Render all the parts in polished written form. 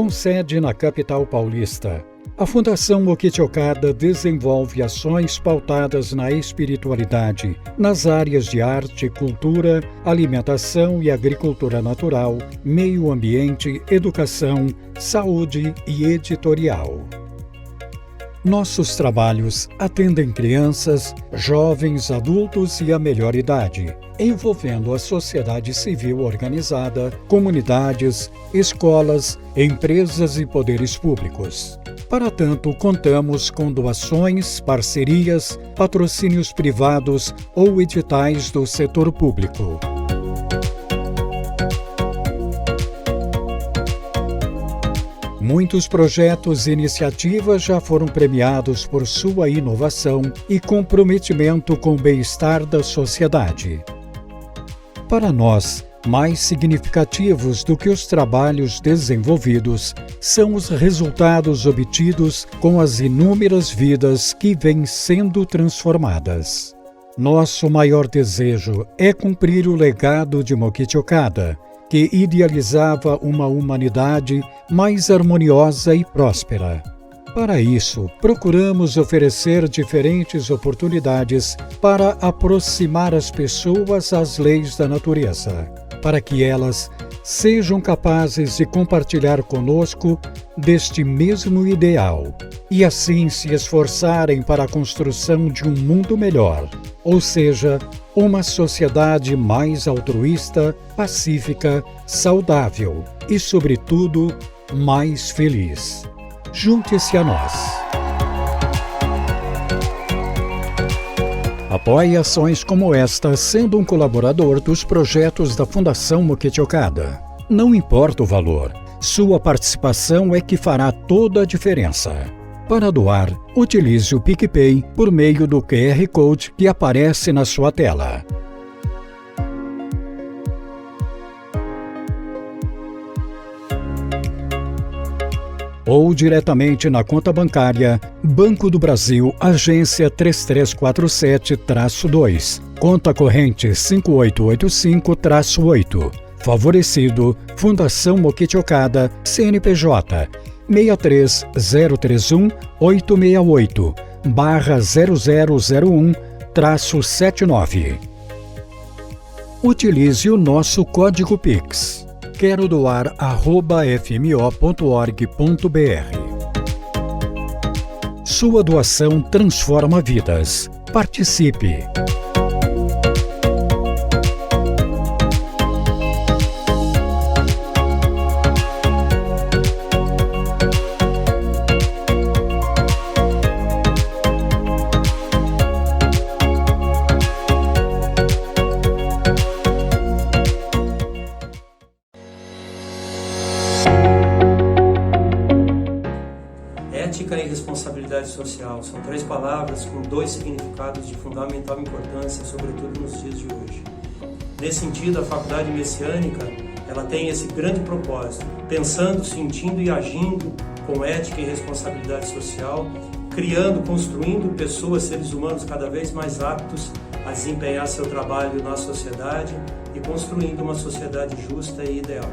Com sede na capital paulista, a Fundação Mokichi Okada desenvolve ações pautadas na espiritualidade, nas áreas de arte, cultura, alimentação e agricultura natural, meio ambiente, educação, saúde e editorial. Nossos trabalhos atendem crianças, jovens, adultos e a melhor idade, envolvendo a sociedade civil organizada, comunidades, escolas, empresas e poderes públicos. Para tanto, contamos com doações, parcerias, patrocínios privados ou editais do setor público. Muitos projetos e iniciativas já foram premiados por sua inovação e comprometimento com o bem-estar da sociedade. Para nós, mais significativos do que os trabalhos desenvolvidos são os resultados obtidos com as inúmeras vidas que vêm sendo transformadas. Nosso maior desejo é cumprir o legado de Mokichi Okada, que idealizava uma humanidade mais harmoniosa e próspera. Para isso, procuramos oferecer diferentes oportunidades para aproximar as pessoas às leis da natureza, para que elas sejam capazes de compartilhar conosco deste mesmo ideal e assim se esforçarem para a construção de um mundo melhor, ou seja, uma sociedade mais altruísta, pacífica, saudável e, sobretudo, mais feliz. Junte-se a nós. Apoie ações como esta sendo um colaborador dos projetos da Fundação Mokichi Okada. Não importa o valor, sua participação é que fará toda a diferença. Para doar, utilize o PicPay por meio do QR Code que aparece na sua tela. Ou diretamente na conta bancária Banco do Brasil, agência 3347-2, conta corrente 5885-8, favorecido Fundação Mokichi Okada, CNPJ 63038-0001-79. Utilize o nosso código Pix. Quero doar @fmo.org.br. Sua doação transforma vidas. Participe! Ética e responsabilidade social são três palavras com dois significados de fundamental importância, sobretudo nos dias de hoje. Nesse sentido, a Faculdade Messiânica ela tem esse grande propósito, pensando, sentindo e agindo com ética e responsabilidade social, criando, construindo pessoas, seres humanos cada vez mais aptos a desempenhar seu trabalho na sociedade e construindo uma sociedade justa e ideal.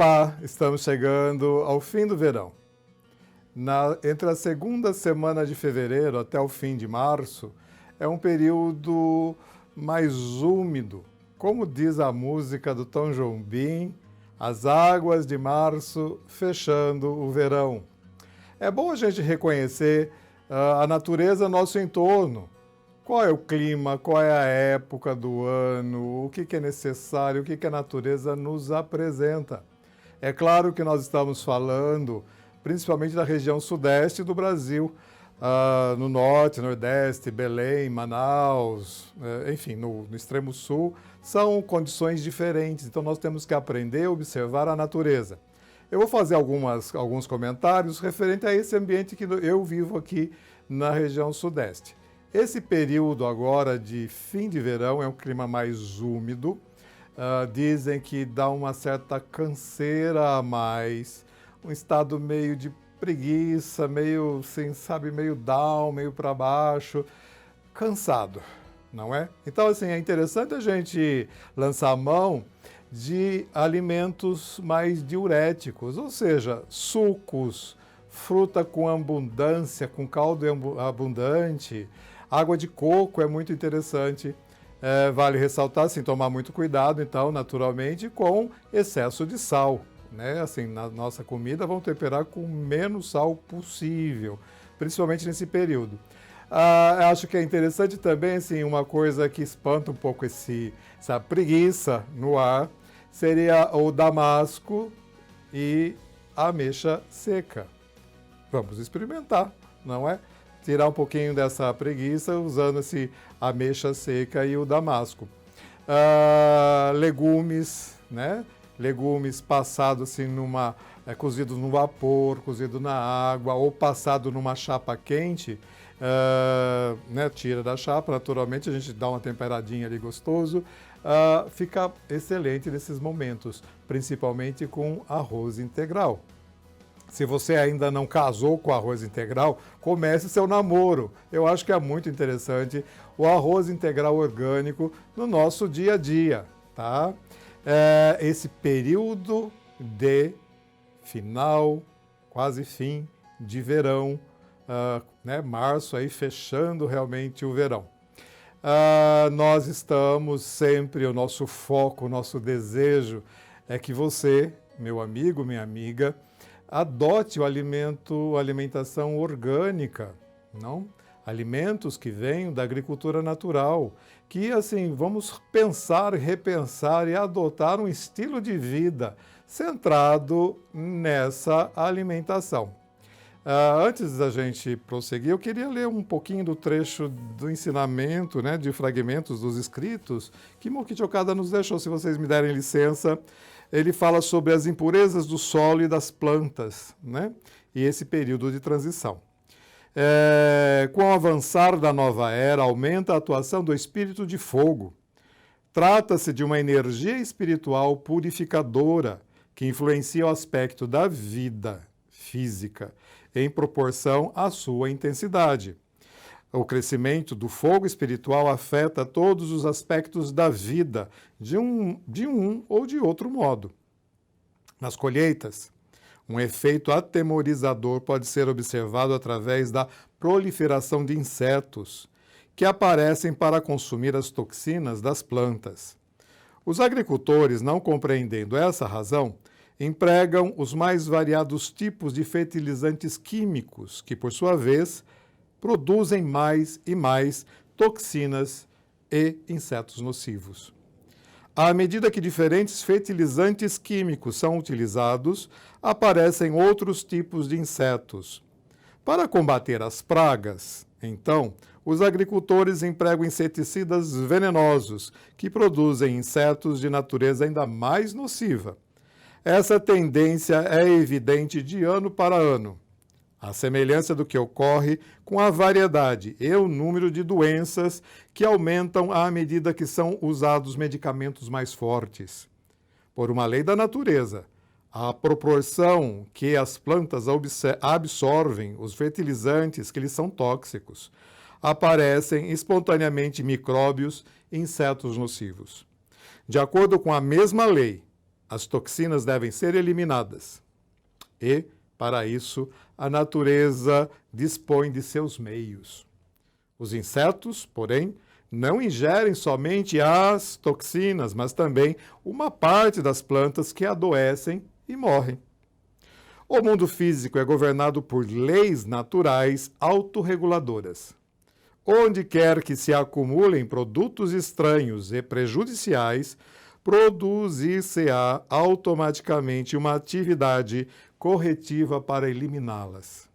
Olá, estamos chegando ao fim do verão. Entre a segunda semana de fevereiro até o fim de março, é um período mais úmido. Como diz a música do Tom Jobim, as águas de março fechando o verão. É bom a gente reconhecer a natureza ao nosso entorno. Qual é o clima, qual é a época do ano, o que é necessário, o que a natureza nos apresenta. É claro que nós estamos falando principalmente da região sudeste do Brasil, no norte, nordeste, Belém, Manaus, enfim, no extremo sul, são condições diferentes, então nós temos que aprender a observar a natureza. Eu vou fazer alguns comentários referente a esse ambiente que eu vivo aqui na região sudeste. Esse período agora de fim de verão é um clima mais úmido, dizem que dá uma certa canseira a mais, um estado meio de preguiça, meio, assim, sabe, meio down, meio para baixo, cansado, não é? Então, assim, é interessante a gente lançar a mão de alimentos mais diuréticos, ou seja, sucos, fruta com abundância, com caldo abundante, água de coco é muito interessante. Vale ressaltar, assim, tomar muito cuidado, então, naturalmente, com excesso de sal. Né? Assim, na nossa comida, vamos temperar com menos sal possível, principalmente nesse período. Acho que é interessante também, assim, uma coisa que espanta um pouco essa preguiça no ar, seria o damasco e a ameixa seca. Vamos experimentar, não é? Tirar um pouquinho dessa preguiça usando esse ameixa seca e o damasco. Legumes, né? Legumes passados assim cozidos no vapor, cozido na água ou passado numa chapa quente, né? Tira da chapa, naturalmente a gente dá uma temperadinha ali gostoso, fica excelente nesses momentos, principalmente com arroz integral. Se você ainda não casou com arroz integral, comece seu namoro. Eu acho que é muito interessante o arroz integral orgânico no nosso dia a dia, tá? Esse período de final, quase fim de verão, né, março aí fechando realmente o verão. Nós estamos sempre, o nosso foco, o nosso desejo é que você, meu amigo, minha amiga, adote a alimentação orgânica, não? Alimentos que venham da agricultura natural, que assim, vamos pensar, repensar e adotar um estilo de vida centrado nessa alimentação. Antes da gente prosseguir, eu queria ler um pouquinho do trecho do ensinamento, né, de fragmentos dos escritos que Mokichi Okada nos deixou, se vocês me derem licença. Ele fala sobre as impurezas do solo e das plantas, né, e esse período de transição. Com o avançar da nova era, aumenta a atuação do espírito de fogo. Trata-se de uma energia espiritual purificadora que influencia o aspecto da vida física em proporção à sua intensidade. O crescimento do fogo espiritual afeta todos os aspectos da vida de um ou de outro modo. Nas colheitas, um efeito atemorizador pode ser observado através da proliferação de insetos que aparecem para consumir as toxinas das plantas. Os agricultores, não compreendendo essa razão, empregam os mais variados tipos de fertilizantes químicos que, por sua vez, produzem mais e mais toxinas e insetos nocivos. À medida que diferentes fertilizantes químicos são utilizados, aparecem outros tipos de insetos. Para combater as pragas, então, os agricultores empregam inseticidas venenosos que produzem insetos de natureza ainda mais nociva. Essa tendência é evidente de ano para ano, à semelhança do que ocorre com a variedade e o número de doenças que aumentam à medida que são usados medicamentos mais fortes. Por uma lei da natureza, a proporção que as plantas absorvem os fertilizantes que lhes são tóxicos, aparecem espontaneamente micróbios e insetos nocivos. De acordo com a mesma lei, as toxinas devem ser eliminadas. E, para isso, a natureza dispõe de seus meios. Os insetos, porém, não ingerem somente as toxinas, mas também uma parte das plantas que adoecem e morrem. O mundo físico é governado por leis naturais autorreguladoras. Onde quer que se acumulem produtos estranhos e prejudiciais, produzir-se-á automaticamente uma atividade corretiva para eliminá-las.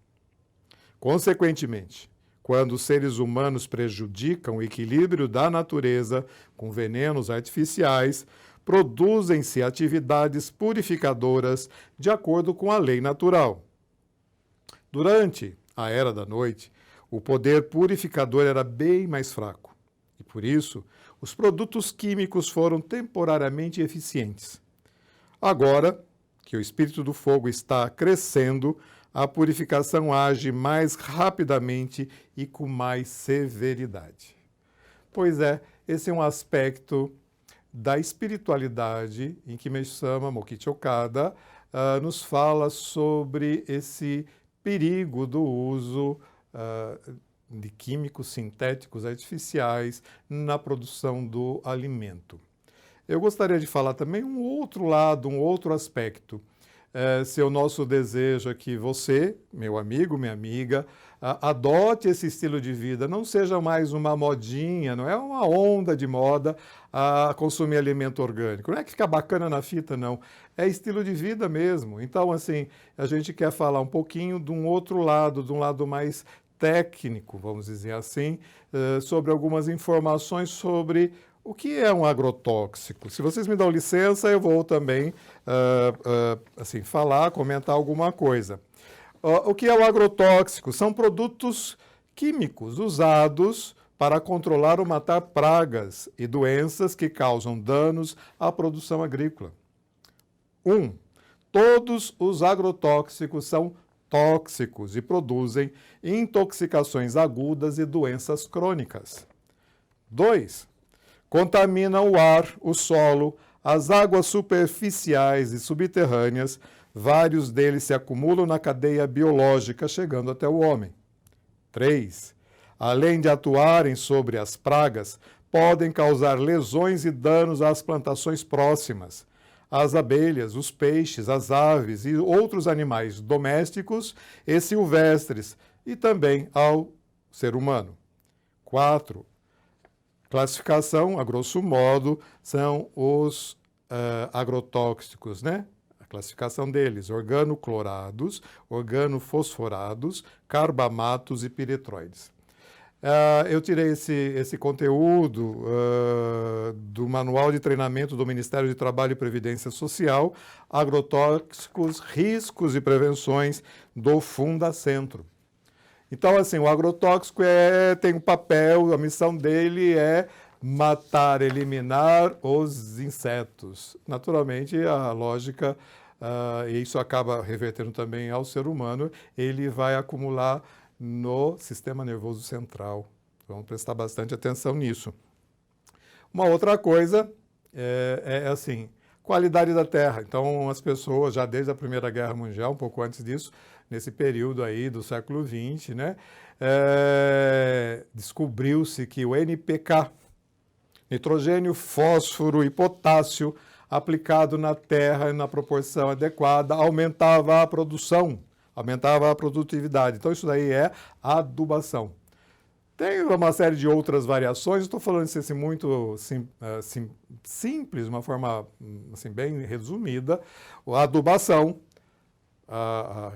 Consequentemente, quando os seres humanos prejudicam o equilíbrio da natureza com venenos artificiais, produzem-se atividades purificadoras de acordo com a lei natural. Durante a Era da Noite, o poder purificador era bem mais fraco e, por isso, os produtos químicos foram temporariamente eficientes. Agora que o espírito do fogo está crescendo, a purificação age mais rapidamente e com mais severidade. Pois é, esse é um aspecto da espiritualidade em que Meisama Mokichi Okada nos fala sobre esse perigo do uso de químicos sintéticos artificiais na produção do alimento. Eu gostaria de falar também um outro lado, um outro aspecto. Se o nosso desejo é que você, meu amigo, minha amiga, adote esse estilo de vida, não seja mais uma modinha, não é uma onda de moda a consumir alimento orgânico. Não é que fica bacana na fita, não. É estilo de vida mesmo. Então, assim, a gente quer falar um pouquinho de um outro lado, de um lado mais técnico, vamos dizer assim, sobre algumas informações sobre o que é um agrotóxico. Se vocês me dão licença, eu vou também assim, comentar alguma coisa. O que é o agrotóxico? São produtos químicos usados para controlar ou matar pragas e doenças que causam danos à produção agrícola. 1. Todos os agrotóxicos são tóxicos e produzem intoxicações agudas e doenças crônicas. 2. Contaminam o ar, o solo, as águas superficiais e subterrâneas. Vários deles se acumulam na cadeia biológica, chegando até o homem. 3. Além de atuarem sobre as pragas, podem causar lesões e danos às plantações próximas, às abelhas, os peixes, as aves e outros animais domésticos e silvestres, e também ao ser humano. 4. Classificação, a grosso modo, são os agrotóxicos, né? A classificação deles, organoclorados, organofosforados, carbamatos e piretroides. Eu tirei esse conteúdo do Manual de Treinamento do Ministério de Trabalho e Previdência Social, Agrotóxicos, Riscos e Prevenções, do Fundacentro. Então, assim, o agrotóxico tem um papel, a missão dele é matar, eliminar os insetos. Naturalmente, a lógica, e isso acaba revertendo também ao ser humano, ele vai acumular no sistema nervoso central. Vamos prestar bastante atenção nisso. Uma outra coisa assim, qualidade da terra. Então, as pessoas, já desde a Primeira Guerra Mundial, um pouco antes disso, nesse período aí do século XX, né, descobriu-se que o NPK, nitrogênio, fósforo e potássio, aplicado na terra na proporção adequada, aumentava a produção, aumentava a produtividade. Então, isso daí é adubação. Tem uma série de outras variações, estou falando isso assim, muito simples, de uma forma assim, bem resumida. A adubação,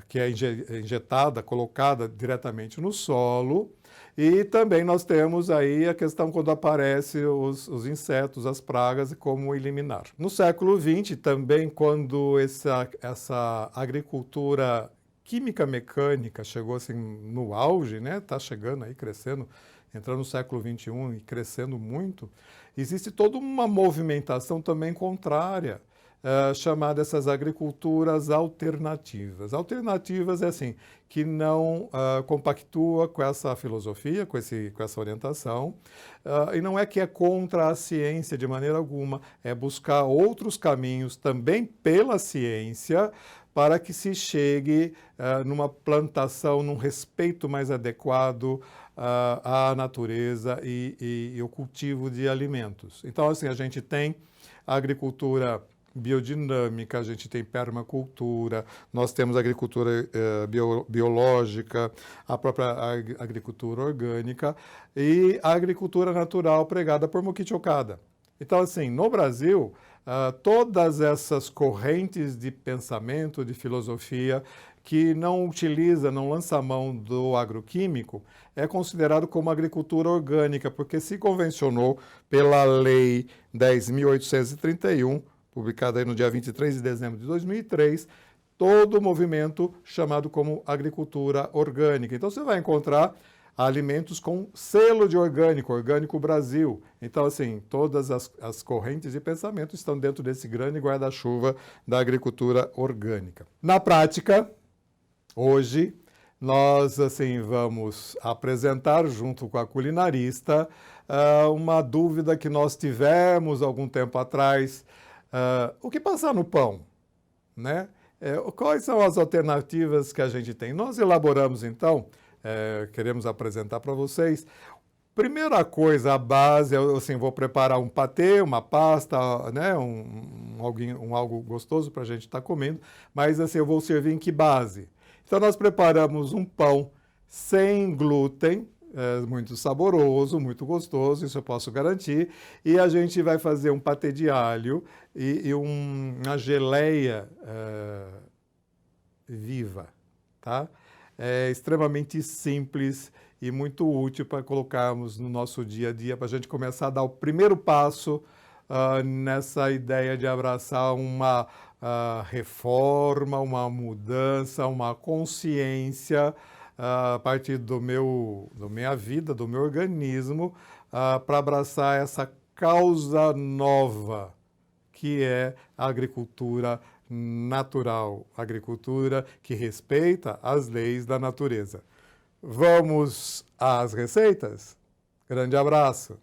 que é injetada, colocada diretamente no solo. E também nós temos aí a questão quando aparecem os insetos, as pragas, e como eliminar. No século XX, também, quando essa agricultura química mecânica chegou assim no auge, né? Está chegando aí, crescendo, entrando no século XXI e crescendo muito, existe toda uma movimentação também contrária chamar dessas agriculturas alternativas. Alternativas é assim, que não compactua com essa filosofia, com essa orientação, e não é que é contra a ciência de maneira alguma, é buscar outros caminhos também pela ciência para que se chegue numa plantação, num respeito mais adequado à natureza e o cultivo de alimentos. Então, assim, a gente tem a agricultura biodinâmica, a gente tem permacultura, nós temos agricultura biológica, a própria agricultura orgânica e a agricultura natural pregada por Mokichi Okada. Então, assim, no Brasil, todas essas correntes de pensamento, de filosofia, que não utiliza, não lança a mão do agroquímico, é considerado como agricultura orgânica, porque se convencionou pela Lei 10.831, publicada aí no dia 23 de dezembro de 2003, todo o movimento chamado como agricultura orgânica. Então, você vai encontrar alimentos com selo de orgânico, Orgânico Brasil. Então, assim, todas as correntes de pensamento estão dentro desse grande guarda-chuva da agricultura orgânica. Na prática, hoje, nós, assim, vamos apresentar, junto com a culinarista, uma dúvida que nós tivemos algum tempo atrás. O que passar no pão, né? Quais são as alternativas que a gente tem? Nós elaboramos, então, queremos apresentar para vocês. Primeira coisa, a base, eu assim, vou preparar um patê, uma pasta, né? Algo gostoso para a gente estar comendo, mas assim, eu vou servir em que base? Então, nós preparamos um pão sem glúten, muito saboroso, muito gostoso, isso eu posso garantir. E a gente vai fazer um patê de alho e uma geleia viva, tá? É extremamente simples e muito útil para colocarmos no nosso dia a dia, para a gente começar a dar o primeiro passo nessa ideia de abraçar uma reforma, uma mudança, uma consciência a partir da minha vida, do meu organismo, para abraçar essa causa nova, que é a agricultura natural, agricultura que respeita as leis da natureza. Vamos às receitas? Grande abraço!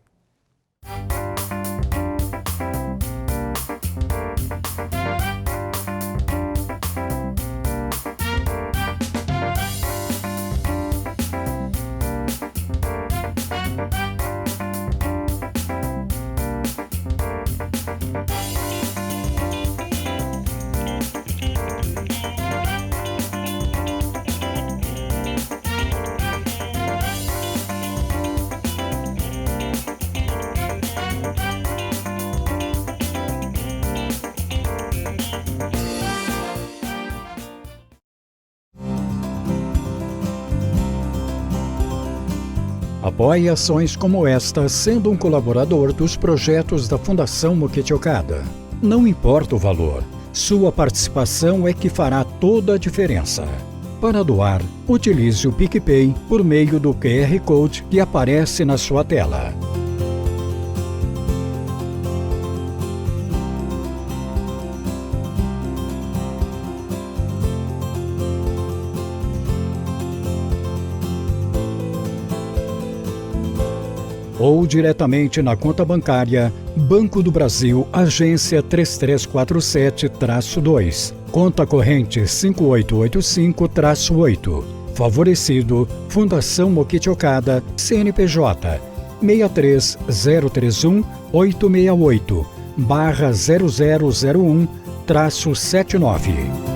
Apoie ações como esta sendo um colaborador dos projetos da Fundação Mokichi Okada. Não importa o valor, sua participação é que fará toda a diferença. Para doar, utilize o PicPay por meio do QR Code que aparece na sua tela. Ou diretamente na conta bancária Banco do Brasil, agência 3347-2, conta corrente 5885-8, favorecido Fundação Mokichi Okada, CNPJ 63038-0001-0001-79.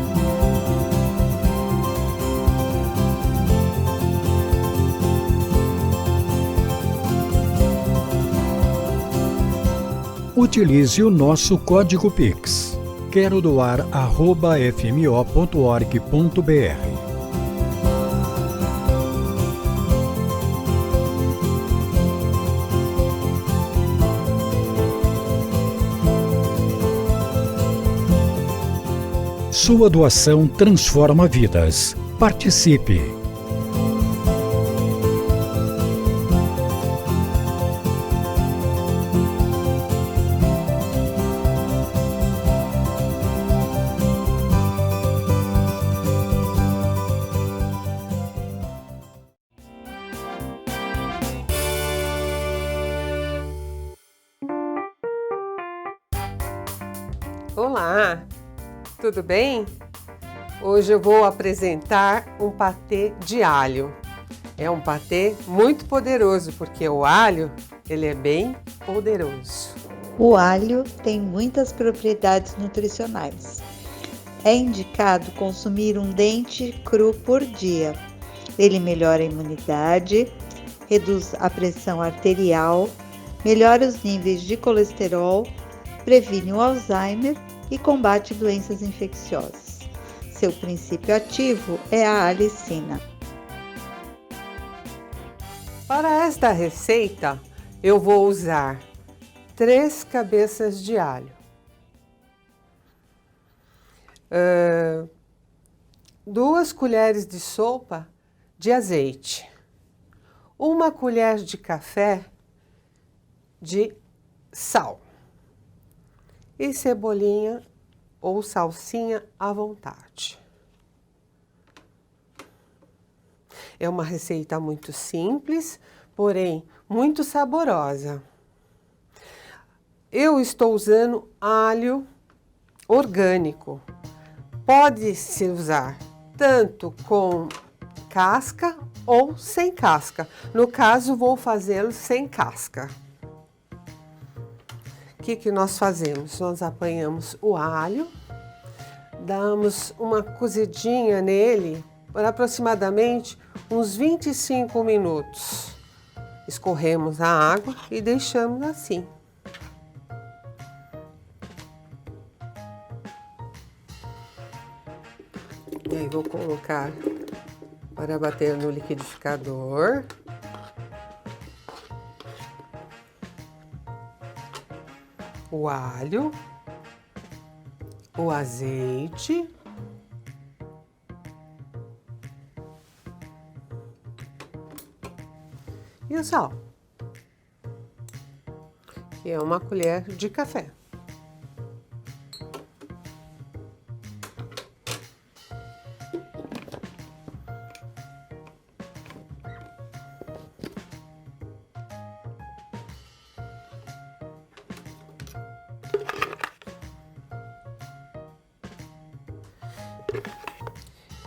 Utilize o nosso código Pix. Quero doar@fmo.org.br. Sua doação transforma vidas. Participe! Olá, tudo bem? Hoje eu vou apresentar um patê de alho. É um patê muito poderoso, porque o alho, ele é bem poderoso. O alho tem muitas propriedades nutricionais. É indicado consumir um dente cru por dia. Ele melhora a imunidade, reduz a pressão arterial, melhora os níveis de colesterol, previne o Alzheimer e combate doenças infecciosas. Seu princípio ativo é a alicina. Para esta receita, eu vou usar 3 cabeças de alho, 2 colheres de sopa de azeite, 1 colher de café de sal e cebolinha ou salsinha à vontade. É uma receita muito simples, porém muito saborosa. Eu estou usando alho orgânico. Pode-se usar tanto com casca ou sem casca. No caso, vou fazê-lo sem casca. O que nós fazemos? Nós apanhamos o alho, damos uma cozidinha nele por aproximadamente uns 25 minutos. Escorremos a água e deixamos assim. E aí vou colocar para bater no liquidificador. O alho, o azeite e o sal, que é 1 colher de café.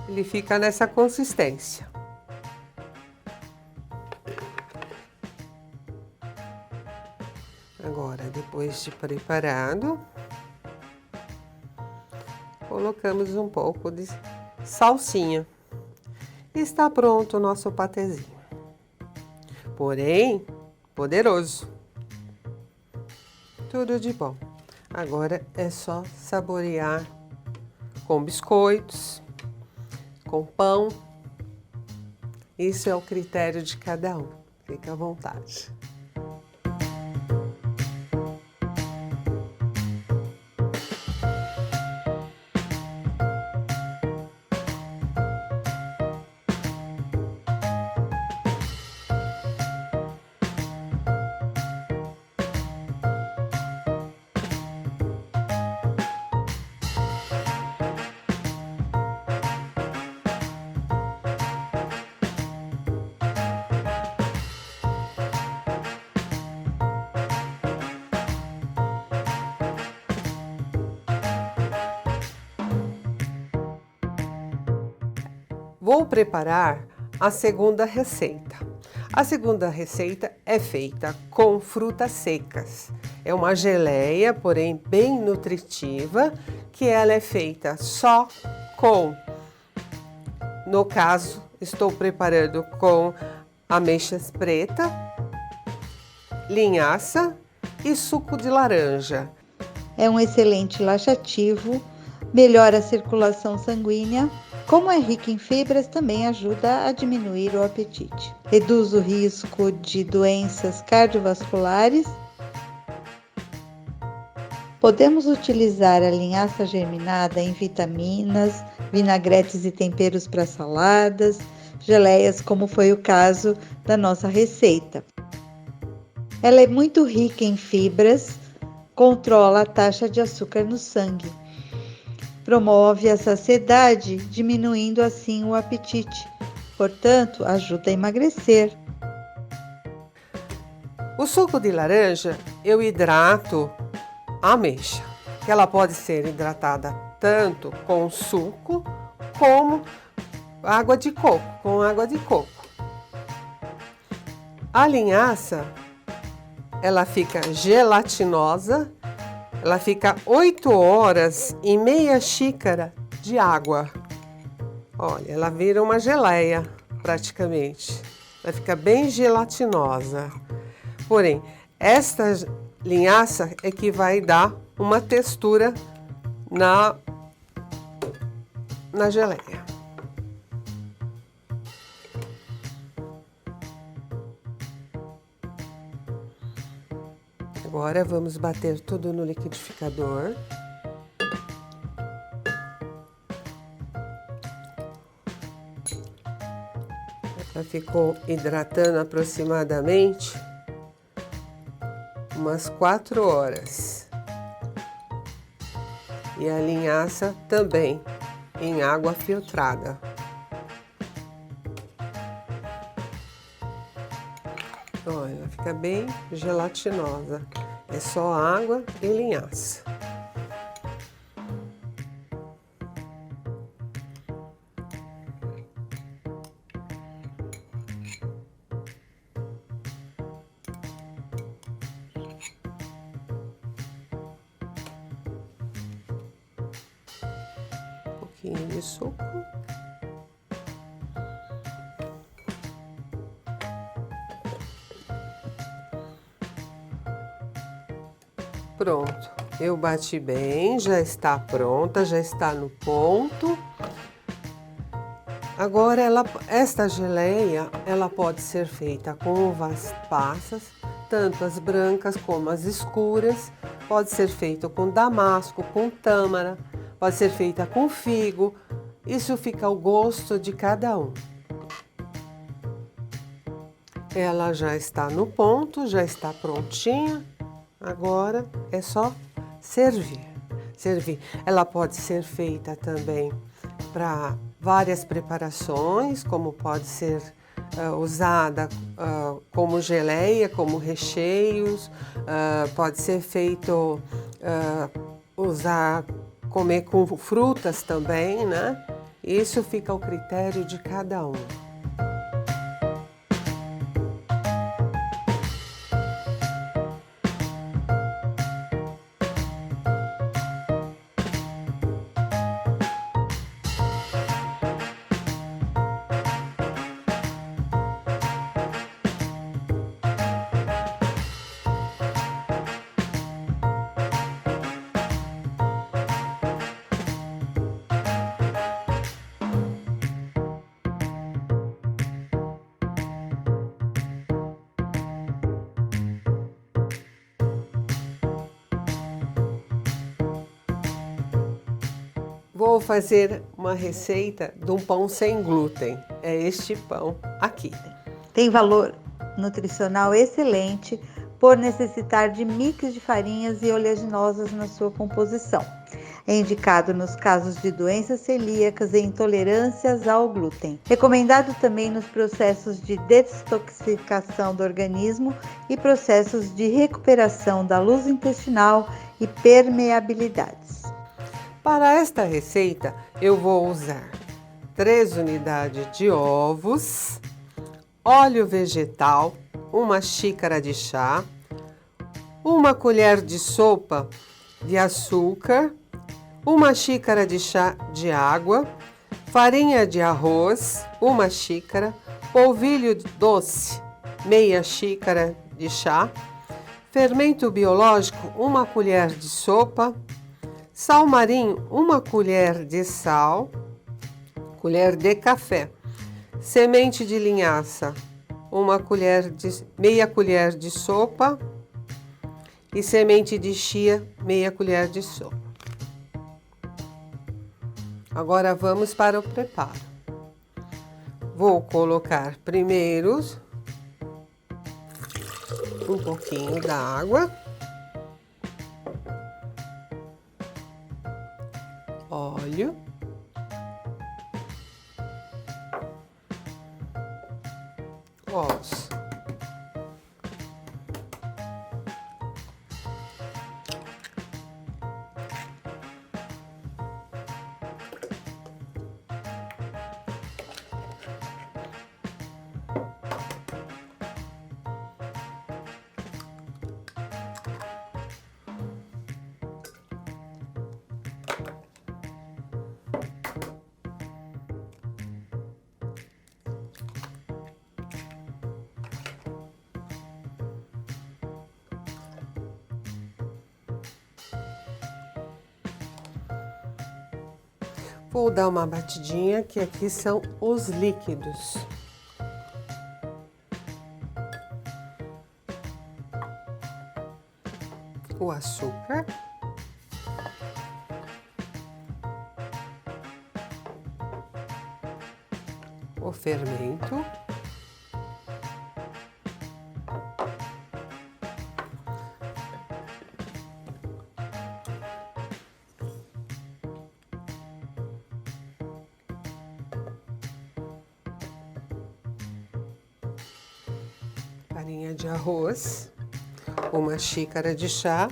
Ele fica nessa consistência. Agora, depois de preparado, colocamos um pouco de salsinha. Está pronto o nosso patezinho. Porém, poderoso. Tudo de bom. Agora é só saborear com biscoitos, com pão. Isso é o critério de cada um. Fica à vontade. Vou preparar a segunda receita. A segunda receita é feita com frutas secas. É uma geleia, porém bem nutritiva, que ela é feita só com, no caso, estou preparando com ameixas preta, linhaça e suco de laranja. É um excelente laxativo, melhora a circulação sanguínea. Como é rico em fibras, também ajuda a diminuir o apetite. Reduz o risco de doenças cardiovasculares. Podemos utilizar a linhaça germinada em vitaminas, vinagretes e temperos para saladas, geleias, como foi o caso da nossa receita. Ela é muito rica em fibras, controla a taxa de açúcar no sangue. Promove a saciedade, diminuindo assim o apetite. Portanto, ajuda a emagrecer. O suco de laranja, eu hidrato a ameixa. que ela pode ser hidratada tanto com suco como água de coco, com água de coco. A linhaça, ela fica gelatinosa, ela fica 8 horas em meia xícara de água. Olha, ela vira uma geleia, praticamente. Ela fica bem gelatinosa. Porém, esta linhaça é que vai dar uma textura na geleia. Agora vamos bater tudo no liquidificador. Ela ficou hidratando aproximadamente umas 4 horas. E a linhaça também em água filtrada. Olha, ela fica bem gelatinosa. É só água e linhaça. Um pouquinho de suco. Pronto, eu bati bem, já está pronta, já está no ponto. Agora, esta geleia, ela pode ser feita com uvas passas, tanto as brancas como as escuras. Pode ser feita com damasco, com tâmara, pode ser feita com figo. Isso fica ao gosto de cada um. Ela já está no ponto, já está prontinha. Agora é só servir. Ela pode ser feita também para várias preparações, como pode ser usada como geleia, como recheios, pode ser feito comer com frutas também, né? Isso fica ao critério de cada um. Vou fazer uma receita de um pão sem glúten. É este pão aqui. Tem valor nutricional excelente por necessitar de mix de farinhas e oleaginosas na sua composição. É indicado nos casos de doenças celíacas e intolerâncias ao glúten. Recomendado também nos processos de desintoxicação do organismo e processos de recuperação da luz intestinal e permeabilidades. Para esta receita, eu vou usar 3 unidades de ovos, óleo vegetal, 1 xícara de chá, 1 colher de sopa de açúcar, 1 xícara de chá de água, farinha de arroz, 1 xícara, polvilho doce, meia xícara de chá, fermento biológico, 1 colher de sopa, sal marinho, 1 colher de sal, colher de café, semente de linhaça, meia colher de sopa e semente de chia, meia colher de sopa. Agora vamos para o preparo. Vou colocar primeiro um pouquinho da água, óleo, ovos. Vou dar uma batidinha, que aqui são os líquidos. O açúcar. O fermento. Farinha de arroz, uma xícara de chá,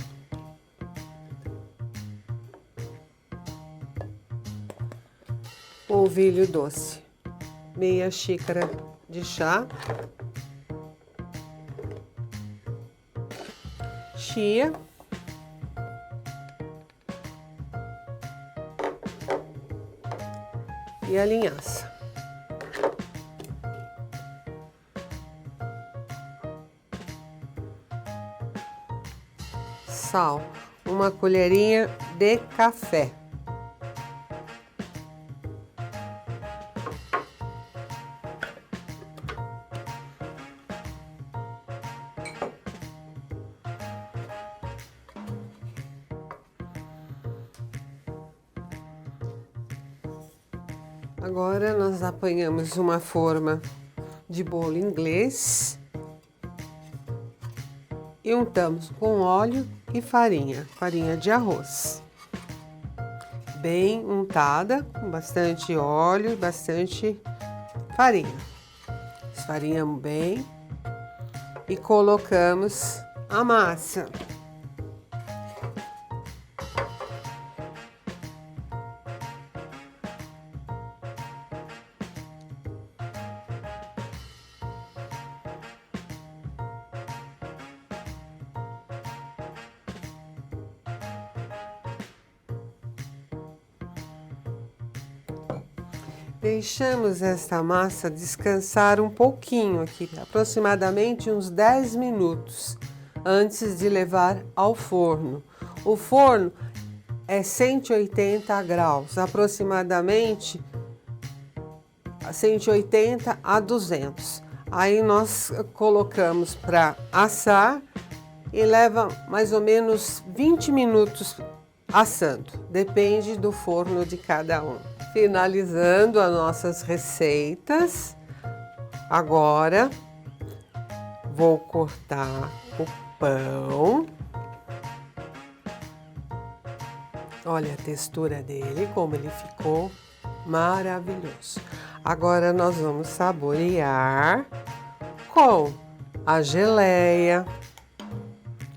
polvilho doce, meia xícara de chá, chia, e a linhaça. Sal, uma colherinha de café. Agora nós apanhamos uma forma de bolo inglês e untamos com óleo e farinha de arroz. Bem untada, com bastante óleo e bastante farinha. Esfarinhamos bem e colocamos a massa. Deixamos esta massa descansar um pouquinho aqui, aproximadamente uns 10 minutos, antes de levar ao forno. O forno é 180 graus, aproximadamente 180 a 200. Aí nós colocamos para assar e leva mais ou menos 20 minutos assando, depende do forno de cada um. Finalizando as nossas receitas, agora vou cortar o pão. Olha a textura dele, como ele ficou maravilhoso. Agora nós vamos saborear com a geleia,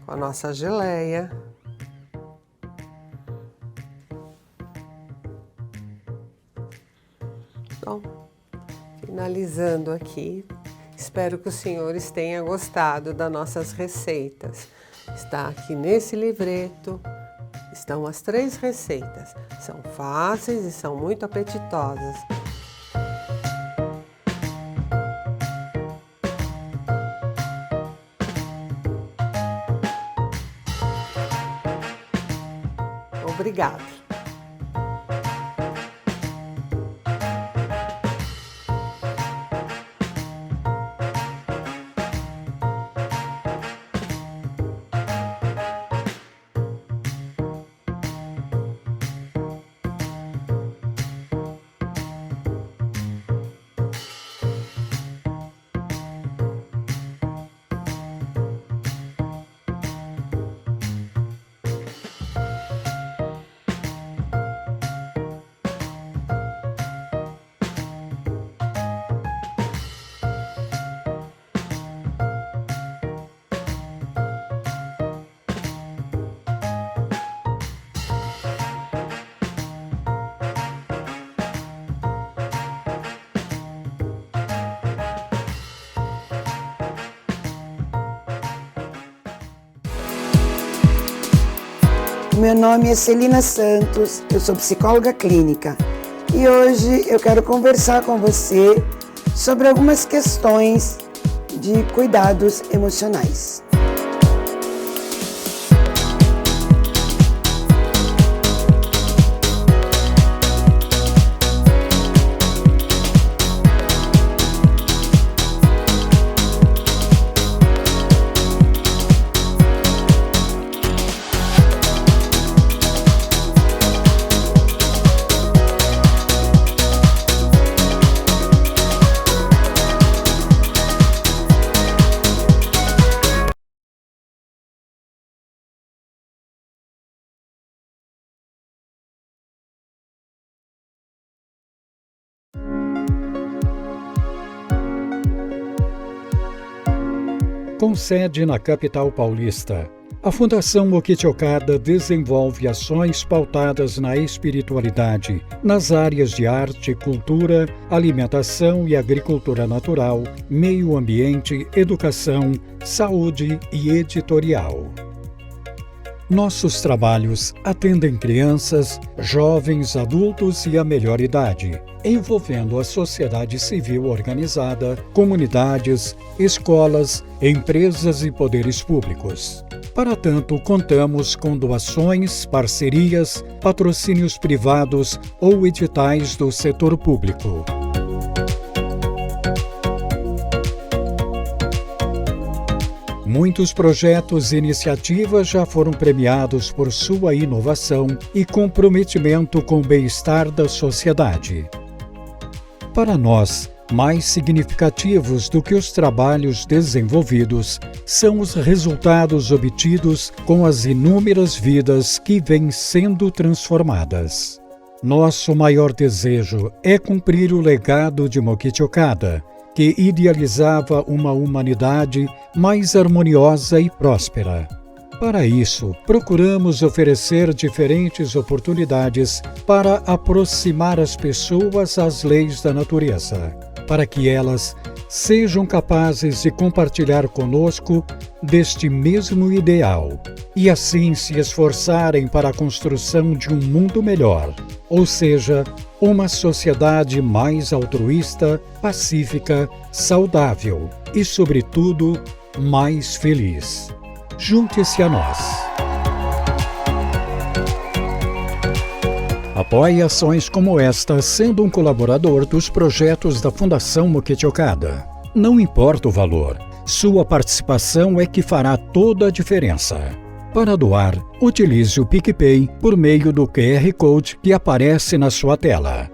com a nossa geleia. Bom, finalizando aqui, espero que os senhores tenham gostado das nossas receitas. Está aqui nesse livreto, estão as 3 receitas. São fáceis e são muito apetitosas. Obrigada. Meu nome é Celina Santos, eu sou psicóloga clínica e hoje eu quero conversar com você sobre algumas questões de cuidados emocionais. Com sede na capital paulista, a Fundação Mokichi Okada desenvolve ações pautadas na espiritualidade, nas áreas de arte, cultura, alimentação e agricultura natural, meio ambiente, educação, saúde e editorial. Nossos trabalhos atendem crianças, jovens, adultos e a melhor idade, envolvendo a sociedade civil organizada, comunidades, escolas, empresas e poderes públicos. Para tanto, contamos com doações, parcerias, patrocínios privados ou editais do setor público. Muitos projetos e iniciativas já foram premiados por sua inovação e comprometimento com o bem-estar da sociedade. Para nós, mais significativos do que os trabalhos desenvolvidos são os resultados obtidos com as inúmeras vidas que vêm sendo transformadas. Nosso maior desejo é cumprir o legado de Mokichi Okada, que idealizava uma humanidade mais harmoniosa e próspera. Para isso, procuramos oferecer diferentes oportunidades para aproximar as pessoas às leis da natureza, para que elas sejam capazes de compartilhar conosco deste mesmo ideal e assim se esforçarem para a construção de um mundo melhor, ou seja, uma sociedade mais altruísta, pacífica, saudável e, sobretudo, mais feliz. Junte-se a nós. Apoie ações como esta sendo um colaborador dos projetos da Fundação Mokichi Okada. Não importa o valor, sua participação é que fará toda a diferença. Para doar, utilize o PicPay por meio do QR Code que aparece na sua tela.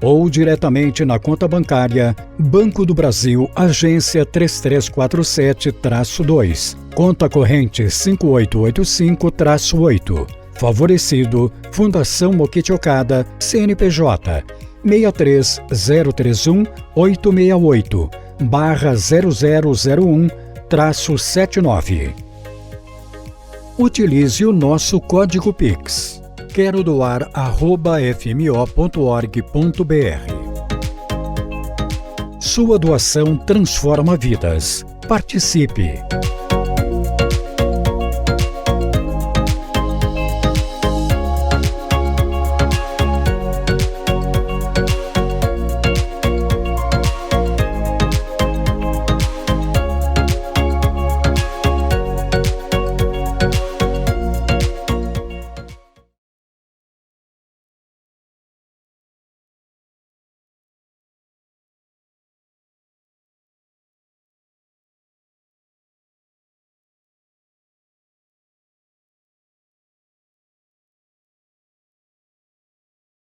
Ou diretamente na conta bancária Banco do Brasil, agência 3347-2, conta corrente 5885-8, favorecido Fundação Mokichi Okada, CNPJ 63038-0001-0001-79. Utilize o nosso código Pix. Quero doar @fmo.org.br. Sua doação transforma vidas. Participe!